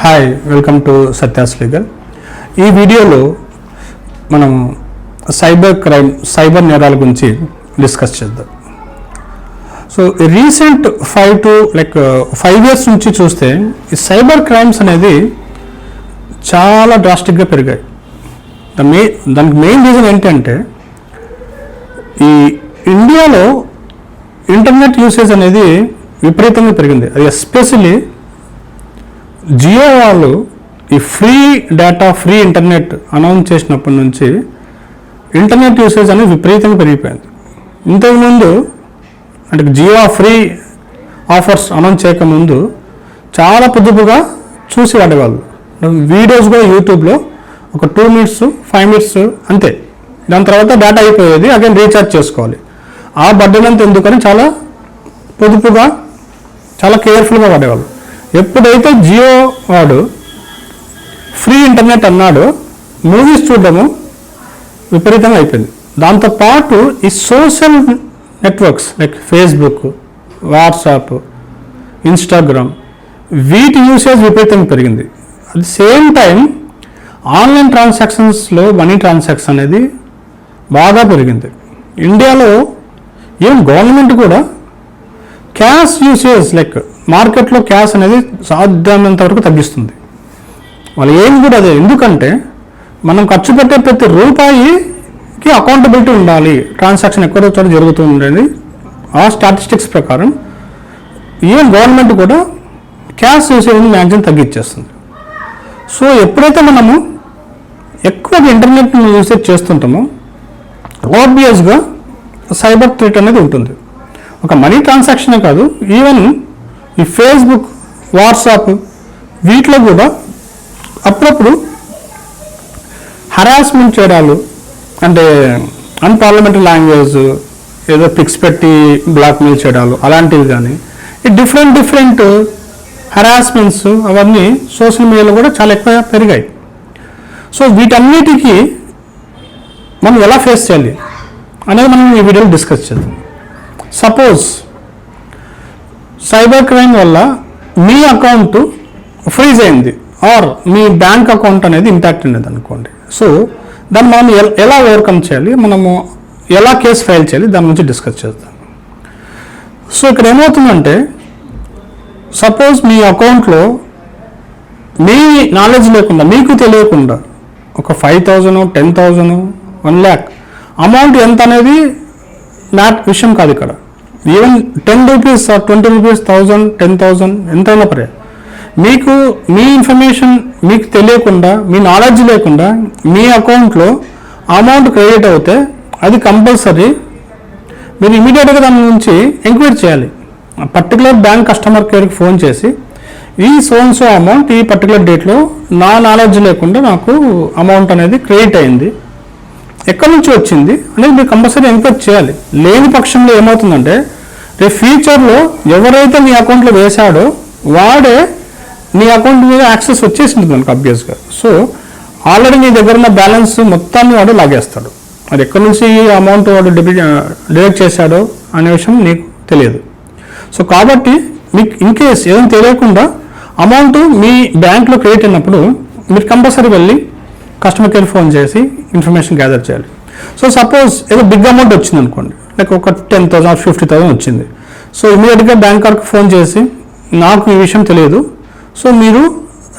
Hi, welcome to Satya's legal. ఈ వీడియోలో మనం సైబర్ నేరాల గురించి డిస్కస్ చేద్దాం. సో రీసెంట్ 5 years నుంచి చూస్తే ఈ సైబర్ క్రైమ్స్ అనేది చాలా డ్రాస్టిక్గా పెరిగాయి. దానికి మెయిన్ రీజన్ ఏంటంటే ఈ ఇండియాలో ఇంటర్నెట్ యూసేజ్ అనేది విపరీతంగా పెరిగింది. అది ఎస్పెషల్లీ జియో వాళ్ళు ఈ free data, free internet announce చేసినప్పటి నుంచి ఇంటర్నెట్ యూసేజ్ అనేది విపరీతంగా పెరిగిపోయింది. ఇంతకుముందు అంటే జియో ఫ్రీ ఆఫర్స్ అనౌన్స్ చేయకముందు చాలా పొదుపుగా చూసి వాడేవాళ్ళు. వీడియోస్ కూడా యూట్యూబ్లో ఒక 2 minutes 5 minutes అంతే. దాని తర్వాత డేటా అయిపోయేది, అగైన్ రీఛార్జ్ చేసుకోవాలి. ఆ బడ్డెన్ అంతా ఎందుకని చాలా పొదుపుగా, చాలా కేర్ఫుల్గా వాడేవాళ్ళు. ఎప్పుడైతే జియో వాడు ఫ్రీ ఇంటర్నెట్ అన్నాడో మూవీస్ చూడడము విపరీతంగా అయిపోయింది. దాంతోపాటు ఈ social networks like Facebook, WhatsApp, Instagram వీటి యూసేజ్ విపరీతంగా పెరిగింది. At the same time online ట్రాన్సాక్షన్స్లో మనీ ట్రాన్సాక్షన్ అనేది బాగా పెరిగింది. ఇండియాలో ఏం గవర్నమెంట్ కూడా క్యాష్ యూసేజ్ లైక్ మార్కెట్లో క్యాష్ అనేది సాధ్యమైనంత వరకు తగ్గిస్తుంది. వాళ్ళు ఏం కూడా అదే, ఎందుకంటే మనం ఖర్చు పెట్టే ప్రతి రూపాయికి అకౌంటబిలిటీ ఉండాలి. ట్రాన్సాక్షన్ ఎక్కడో చోట జరుగుతుండేది. ఆ స్టాటిస్టిక్స్ ప్రకారం ఈవెన్ గవర్నమెంట్ కూడా క్యాష్ యూసేజ్ని మ్యాక్సిమం తగ్గించేస్తుంది. సో ఎప్పుడైతే మనము ఎక్కువగా ఇంటర్నెట్ యూసేజ్ చేస్తుంటామో ఆబ్వియస్గా సైబర్ థ్రెట్ అనేది ఉంటుంది. ఒక మనీ ట్రాన్సాక్షనే కాదు, ఈవెన్ ఈ ఫేస్బుక్, వాట్సాప్ వీటిలో కూడా అప్పుడప్పుడు హరాస్మెంట్ చేయడాలు, అంటే అన్పార్లమెంటరీ లాంగ్వేజ్, ఏదో పిక్స్ పెట్టి బ్లాక్మెయిల్ చేయడాలు అలాంటివి కానీ ఈ డిఫరెంట్ హరాస్మెంట్స్ అవన్నీ సోషల్ మీడియాలో కూడా చాలా ఎక్కువ పెరిగాయి. సో వీటన్నిటికీ మనం ఎలా ఫేస్ చేయాలి అనేది మనం ఈ వీడియోలో డిస్కస్ చేద్దాం. సపోజ్ సైబర్ క్రైమ్ వల్ల మీ అకౌంట్ ఫ్రీజ్ అయింది ఆర్ మీ బ్యాంక్ అకౌంట్ అనేది ఇంపాక్ట్ అనేది అనుకోండి. సో దాన్ని మనం ఎలా ఓవర్కమ్ చేయాలి, మనము ఎలా కేసు ఫైల్ చేయాలి, దాని గురించి డిస్కస్ చేద్దాం. సో ఇక్కడ ఏమవుతుందంటే సపోజ్ మీ అకౌంట్లో మీ నాలెడ్జ్ లేకుండా, మీకు తెలియకుండా ఒక 5,000, 10,000, 1 lakh అమౌంట్ ఎంత అనేది విషయం కాదు. ఇక్కడ ఈవెన్ 10 rupees or 20 rupees, 1,000, 10,000 ఎంతైనా పరే, మీకు మీ ఇన్ఫర్మేషన్ మీకు తెలియకుండా, మీ నాలెడ్జ్ లేకుండా మీ అకౌంట్లో అమౌంట్ క్రెడిట్ అవుతే అది కంపల్సరీ మీరు ఇమీడియట్గా దాని నుంచి ఎంక్వైరీ చేయాలి. పర్టికులర్ బ్యాంక్ కస్టమర్ కేర్కి ఫోన్ చేసి ఈ సో అమౌంట్ ఈ పర్టికులర్ డేట్లో నా నాలెడ్జ్ లేకుండా నాకు అమౌంట్ అనేది క్రెడిట్ అయింది, ఎక్కడి నుంచి వచ్చింది అనేది మీరు కంపల్సరీ ఎంక్వైరీ చేయాలి. లేని పక్షంలో ఏమవుతుందంటే రేపు ఫ్యూచర్లో ఎవరైతే మీ అకౌంట్లో వేశాడో వాడే నీ అకౌంట్ మీద యాక్సెస్ వచ్చేసి ఉంటుంది మనకు అబ్వియస్గా. సో ఆల్రెడీ నీ దగ్గర ఉన్న బ్యాలెన్స్ మొత్తాన్ని వాడు లాగేస్తాడు. అది ఎక్కడి నుంచి ఈ అమౌంట్ వాడు డిడక్ట్ చేశాడో అనే విషయం నీకు తెలియదు. సో కాబట్టి మీకు ఇన్ కేస్ ఏదైనా తెలియకుండా అమౌంట్ మీ బ్యాంక్లో క్రెడిట్ అయినప్పుడు మీరు కంపల్సరీ వెళ్ళి కస్టమర్ కేర్ ఫోన్ చేసి ఇన్ఫర్మేషన్ గ్యాదర్ చేయాలి. సో సపోజ్ ఏదో బిగ్ అమౌంట్ వచ్చింది అనుకోండి, లైక్ ఒక 10,000 or 50,000 వచ్చింది. సో ఇమీడియట్గా బ్యాంకర్కి ఫోన్ చేసి నాకు ఈ విషయం తెలియదు, సో మీరు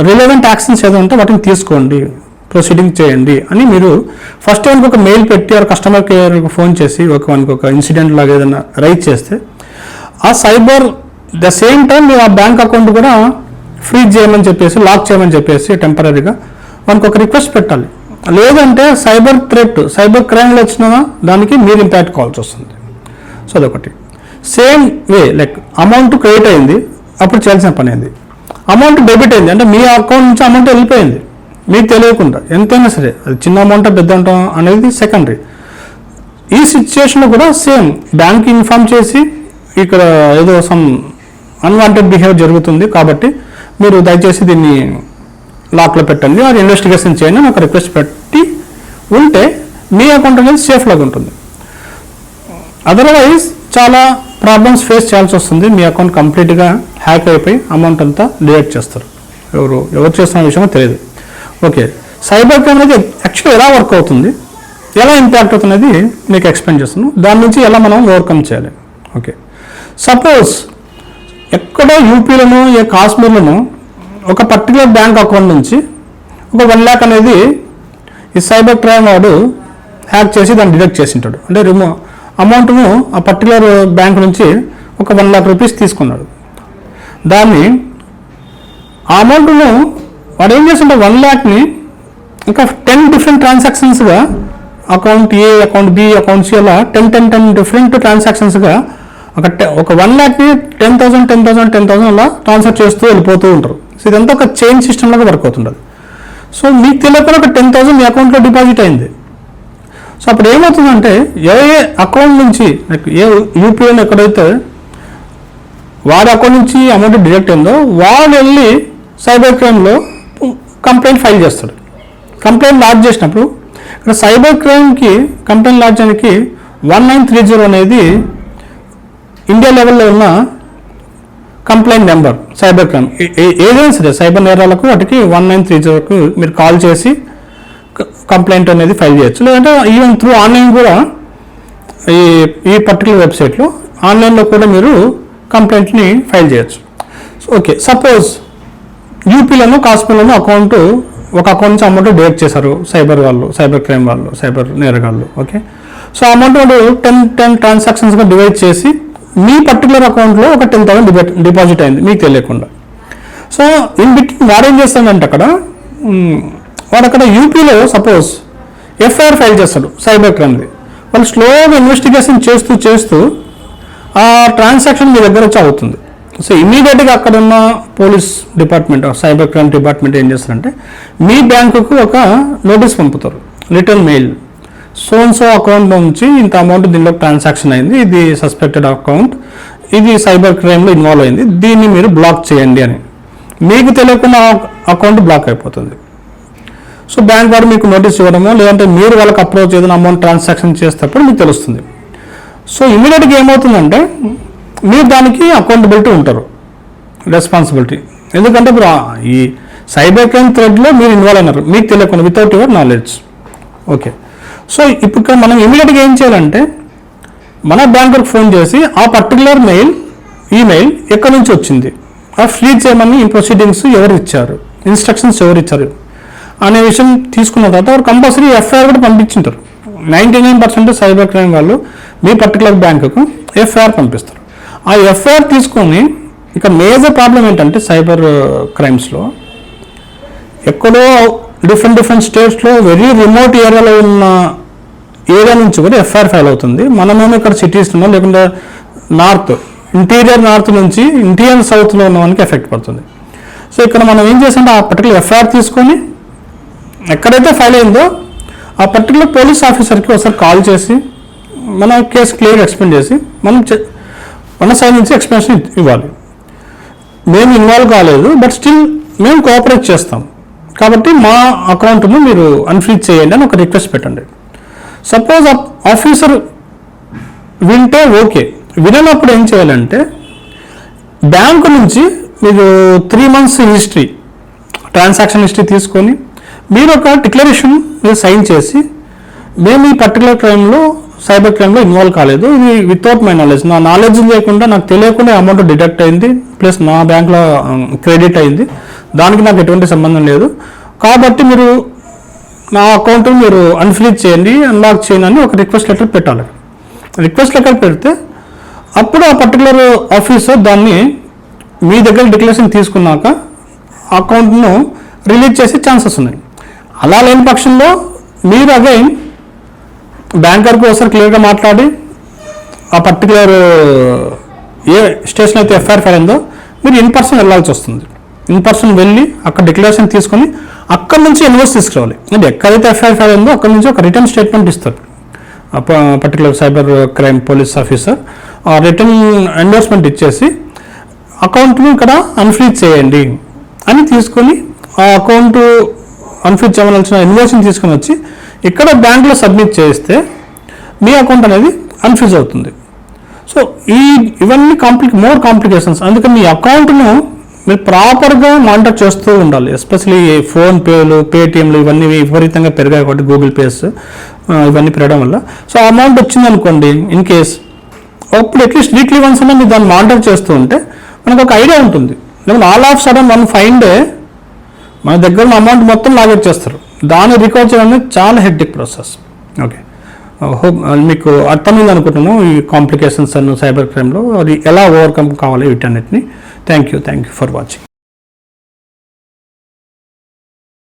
రిలవెంట్ యాక్షన్స్ ఏదో ఉంటే వాటిని తీసుకోండి, ప్రొసీడింగ్ చేయండి అని మీరు ఫస్ట్ టైంకి ఒక మెయిల్ పెట్టి ఆ కస్టమర్ కేర్కి ఫోన్ చేసి మనకు ఒక ఇన్సిడెంట్ లాగా ఏదైనా రైజ్ చేస్తే ఆ సైబర్ ద సేమ్ టైం మీరు ఆ బ్యాంక్ అకౌంట్ కూడా ఫ్రీజ్ చేయమని చెప్పేసి, లాక్ చేయమని చెప్పేసి టెంపరీగా మనకు ఒక రిక్వెస్ట్ పెట్టాలి. లేదంటే సైబర్ థ్రెట్, సైబర్ క్రైమ్లో వచ్చిన దానికి మీరు ఇంపాక్ట్ కావాల్సి వస్తుంది. సో అదొకటి. Same way like amount credit అయింది, అప్పుడు చేయాల్సిన పని అయింది. అమౌంట్ డెబిట్ అయింది అంటే మీ అకౌంట్ నుంచి అమౌంట్ వెళ్ళిపోయింది మీకు తెలియకుండా, ఎంతైనా సరే అది చిన్న అమౌంట్ పెద్ద అమౌంట్ అనేది సెకండరీ. ఈ సిచ్యుయేషన్లో కూడా సేమ్ బ్యాంక్కి ఇన్ఫార్మ్ చేసి ఇక్కడ ఏదో సమ్ అన్వాంటెడ్ బిహేవియర్ జరుగుతుంది కాబట్టి మీరు దయచేసి దీన్ని లాక్లో పెట్టండి, అది ఇన్వెస్టిగేషన్ చేయండి అని ఒక రిక్వెస్ట్ పెట్టి ఉంటే మీ అకౌంట్ అనేది సేఫ్ లాగా ఉంటుంది. అదర్వైజ్ చాలా ప్రాబ్లమ్స్ ఫేస్ చేయాల్సి వస్తుంది. మీ అకౌంట్ కంప్లీట్గా హ్యాక్ అయిపోయి అమౌంట్ అంతా డిలీట్ చేస్తారు. ఎవరు చేస్తున్న విషయమో తెలియదు. ఓకే, సైబర్ క్రైమ్ అనేది యాక్చువల్లీ ఎలా వర్క్ అవుతుంది, ఎలా ఇంపాక్ట్ అవుతున్నది మీకు ఎక్స్ప్లెయిన్ చేస్తాను. దాని నుంచి ఎలా మనం ఓవర్కమ్ చేయాలి. ఓకే, సపోజ్ ఎక్కడో యూపీలోనూ కాశ్మీర్లోనూ ఒక పర్టికులర్ బ్యాంక్ అకౌంట్ నుంచి ఒక 1 lakh అనేది ఈ సైబర్ క్రైమ్ వాడు హ్యాక్ చేసి దాన్ని డిడక్ట్ చేసి ఉంటాడు. అంటే అమౌంట్ను ఆ పర్టికులర్ బ్యాంక్ నుంచి ఒక 1 lakh రూపీస్ తీసుకున్నాడు. దాన్ని ఆ అమౌంట్ను వాడు ఏం చేస్తుంటే 1 lakhని ఇంకా 10 డిఫరెంట్ ట్రాన్సాక్షన్స్గా అకౌంట్ ఏ, అకౌంట్ బి, అకౌంట్ సి అలా 10 డిఫరెంట్ ట్రాన్సాక్షన్స్గా ఒక 1 lakhని 10,000 అలా ట్రాన్స్ఫర్ చేస్తూ వెళ్ళిపోతూ ఉంటారు. సో ఇదంతా ఒక చైన్ సిస్టమ్ లాగా వర్క్ అవుతుంటుంది. సో మీకు తెలియకుండా ఒక 10,000 మీ అకౌంట్లో డిపాజిట్ అయింది. సో అప్పుడు ఏమవుతుందంటే ఏ అకౌంట్ నుంచి ఏ యూపీఐని ఎక్కడైతే వారి అకౌంట్ నుంచి అమౌంట్ డిడక్ట్ అయిందో వాడు వెళ్ళి సైబర్ క్రైమ్లో కంప్లైంట్ ఫైల్ చేస్తాడు. కంప్లైంట్ లాడ్జ్ చేసినప్పుడు ఇక్కడ సైబర్ క్రైమ్కి కంప్లైంట్ లాడ్జ్ చేయడానికి 1930 అనేది ఇండియా లెవెల్లో ఉన్న కంప్లైంట్ నెంబర్. సైబర్ క్రైమ్ ఏదైనా సరే సైబర్ నేరాలకు వాటికి 1930కు మీరు కాల్ చేసి కంప్లైంట్ అనేది ఫైల్ చేయొచ్చు. లేదంటే ఈవెన్ త్రూ ఆన్లైన్ కూడా ఈ పర్టికులర్ వెబ్సైట్లో ఆన్లైన్లో కూడా మీరు కంప్లైంట్ని ఫైల్ చేయొచ్చు. ఓకే, సపోజ్ యూపీలోనూ కాశ్మీర్లోనూ ఒక అకౌంట్ నుంచి అమౌంట్ డిడక్ట్ చేశారు సైబర్ క్రైమ్ వాళ్ళు, సైబర్ నేరగాళ్ళు. ఓకే, సో అమౌంట్ వాడు 10 ట్రాన్సాక్షన్స్గా డివైడ్ చేసి మీ పర్టికులర్ అకౌంట్లో ఒక 10,000 డిపాజిట్ అయింది మీకు తెలియకుండా. సో ఇన్ బిట్వీన్ వాడు ఏం చేస్తాడంటే వాడు అక్కడ యూపీలో సపోజ్ ఎఫ్ఐఆర్ ఫైల్ చేస్తాడు సైబర్ క్రైమ్ది. వాళ్ళు స్లోగా ఇన్వెస్టిగేషన్ చేస్తూ ఆ ట్రాన్సాక్షన్ మీ దగ్గర వచ్చి అవుతుంది. సో ఇమీడియట్గా అక్కడ ఉన్న police department, cyber crime department ఏం చేస్తారంటే మీ బ్యాంకుకు ఒక నోటీస్ పంపుతారు, రిటర్న్ మెయిల్. సో అకౌంట్ నుంచి ఇంత అమౌంట్ దీనిలో ట్రాన్సాక్షన్ అయింది, ఇది సస్పెక్టెడ్ అకౌంట్, ఇది సైబర్ క్రైమ్లో ఇన్వాల్వ్ అయింది, దీన్ని మీరు బ్లాక్ చేయండి అని. మీకు తెలియకుండా అకౌంట్ బ్లాక్ అయిపోతుంది. సో బ్యాంక్ వాడు మీకు నోటీస్ ఇవ్వడమో లేదంటే మీరు వాళ్ళకి అప్రోచ్ ఏదైనా అమౌంట్ ట్రాన్సాక్షన్ చేసేటప్పుడు మీకు తెలుస్తుంది. సో ఇమీడియట్గా ఏమవుతుందంటే మీరు దానికి అకౌంటబిలిటీ ఉంటారు, రెస్పాన్సిబిలిటీ. ఎందుకంటే ఇప్పుడు ఈ సైబర్ క్రైమ్ థ్రెడ్లో మీరు ఇన్వాల్వ్ అయినారు మీకు తెలియకుండా, without your knowledge. Okay, so ఇప్పుడు మనం ఇమీడియట్గా ఏం చేయాలంటే మన బ్యాంకుకి ఫోన్ చేసి ఆ పర్టికులర్ ఈమెయిల్ ఎక్కడి నుంచి వచ్చింది, ఆ ఫ్రీజ్ చేయమని ప్రొసీడింగ్స్ ఎవరు ఇచ్చారు, ఇన్స్ట్రక్షన్స్ ఎవరు ఇచ్చారు అనే విషయం తీసుకున్న తర్వాత వారు కంపల్సరీ ఎఫ్ఐఆర్ కూడా పంపించుంటారు. 99% సైబర్ క్రైమ్ వాళ్ళు మీ పర్టికులర్ బ్యాంకుకు ఎఫ్ఐఆర్ పంపిస్తారు. ఆ ఎఫ్ఐఆర్ తీసుకొని ఇక మేజర్ ప్రాబ్లం ఏంటంటే సైబర్ క్రైమ్స్లో ఎక్కడో డిఫరెంట్ స్టేట్స్లో వెరీ రిమోట్ ఏరియాలో ఉన్న ఏరియా నుంచి కూడా ఎఫ్ఐఆర్ ఫైల్ అవుతుంది. మనమేమో ఇక్కడ సిటీస్లో లేకుండా ఇంటీరియర్ నార్త్ నుంచి ఇంటీరియర్ సౌత్లో ఉన్న మనకి ఎఫెక్ట్ పడుతుంది. సో ఇక్కడ మనం ఏం చేసామంటే ఆ పర్టికులర్ ఎఫ్ఐఆర్ తీసుకొని ఎక్కడైతే ఫైల్ అయిందో ఆ పర్టికులర్ పోలీస్ ఆఫీసర్కి ఒకసారి కాల్ చేసి మన కేసు క్లియర్గా ఎక్స్ప్లెయిన్ చేసి మన సైడ్ నుంచి ఎక్స్ప్లెనేషన్ ఇవ్వాలి. మేము ఇన్వాల్వ్ కాలేదు బట్ స్టిల్ మేము కోఆపరేట్ చేస్తాం కాబట్టి మా అకౌంట్ను మీరు అన్ఫ్రీజ్ చేయండి అని ఒక రిక్వెస్ట్ పెట్టండి. సపోజ్ ఆఫీసర్ వింటే ఓకే, వినప్పుడు ఏం చేయాలంటే బ్యాంకు నుంచి మీకు 3 months హిస్టరీ, ట్రాన్సాక్షన్ హిస్టరీ తీసుకొని మీరు ఒక డిక్లరేషన్ మీరు సైన్ చేసి మేము ఈ పర్టికులర్ సైబర్ క్రైమ్లో ఇన్వాల్వ్ కాలేదు, ఇది వితౌట్ మై నాలెడ్జ్, నా నాలెడ్జ్ లేకుండా నాకు తెలియకుండా అమౌంట్ డిడక్ట్ అయింది ప్లస్ నా బ్యాంక్లో క్రెడిట్ అయింది, దానికి నాకు ఎటువంటి సంబంధం లేదు కాబట్టి మీరు నా అకౌంట్ మీరు అన్ఫ్రీజ్ చేయండి, అన్లాక్ చేయండి అని ఒక రిక్వెస్ట్ లెటర్ పెట్టాలి. రిక్వెస్ట్ లెటర్ పెడితే అప్పుడు ఆ పర్టికులర్ ఆఫీసర్ దాన్ని మీ దగ్గర డిక్లరేషన్ తీసుకున్నాక అకౌంట్ను రిలీజ్ చేసే ఛాన్సెస్ ఉన్నాయి. అలా లేని పక్షంలో మీరు అగైన్ బ్యాంకర్కి ఒకసారి క్లియర్గా మాట్లాడి ఆ పర్టికులర్ ఏ స్టేషన్ అయితే ఎఫ్ఐఆర్ ఫైల్ అయిందో మీరు ఇన్ పర్సన్ వెళ్ళాల్సి వస్తుంది. ఇన్ పర్సన్ వెళ్ళి అక్కడ డిక్లరేషన్ తీసుకొని అక్కడి నుంచి ఇన్వాయిస్ తీసుకురావాలి. అంటే ఎక్కడైతే ఎఫ్ఐఆర్ ఫైల్ అయిందో అక్కడి నుంచి ఒక రిటర్న్ స్టేట్మెంట్ ఇస్తారు particular cyber crime police officer. ఆ రిటర్న్ ఎండోర్స్మెంట్ ఇచ్చేసి అకౌంట్ను ఇక్కడ అన్ఫ్రీజ్ చేయండి అని తీసుకొని ఆ అకౌంట్ అన్ఫ్రీజ్ చేయవలసిన ఇన్వాయిస్ని తీసుకొని వచ్చి ఇక్కడ బ్యాంకులో సబ్మిట్ చేస్తే మీ అకౌంట్ అనేది అన్ఫ్రీజ్ అవుతుంది. సో ఇవన్నీ మోర్ కాంప్లికేషన్స్. అందుకని మీ అకౌంట్ను మీరు ప్రాపర్గా మానిటర్ చేస్తూ ఉండాలి. ఎస్పెషలీ ఫోన్పేలు, పేటిఎంలు ఇవన్నీ విపరీతంగా పెరిగాయి కాబట్టి గూగుల్ పేస్ ఇవన్నీ పెరగడం వల్ల. సో అమౌంట్ వచ్చిందనుకోండి ఇన్ కేస్, అప్పుడు అట్లీస్ట్ వీక్లీ వన్స్ అన్నా మీరు దాన్ని మానిటర్ చేస్తూ ఉంటే మనకు ఒక ఐడియా ఉంటుంది. లేకపోతే all of sudden one fine day మన దగ్గర ఉన్న అమౌంట్ మొత్తం లాగెచ్చేస్తారు. దాన్ని రికవర్ చేయడం అనేది చాలా హెక్టిక్ ప్రాసెస్. ఓకే, హోప్ మీకు అర్థమైంది అనుకుంటున్నాను ఈ కాంప్లికేషన్స్ అన్న సైబర్ క్రైమ్లో అది ఎలా ఓవర్కమ్ కావాలి వీటన్నిటిని. Thank you for watching.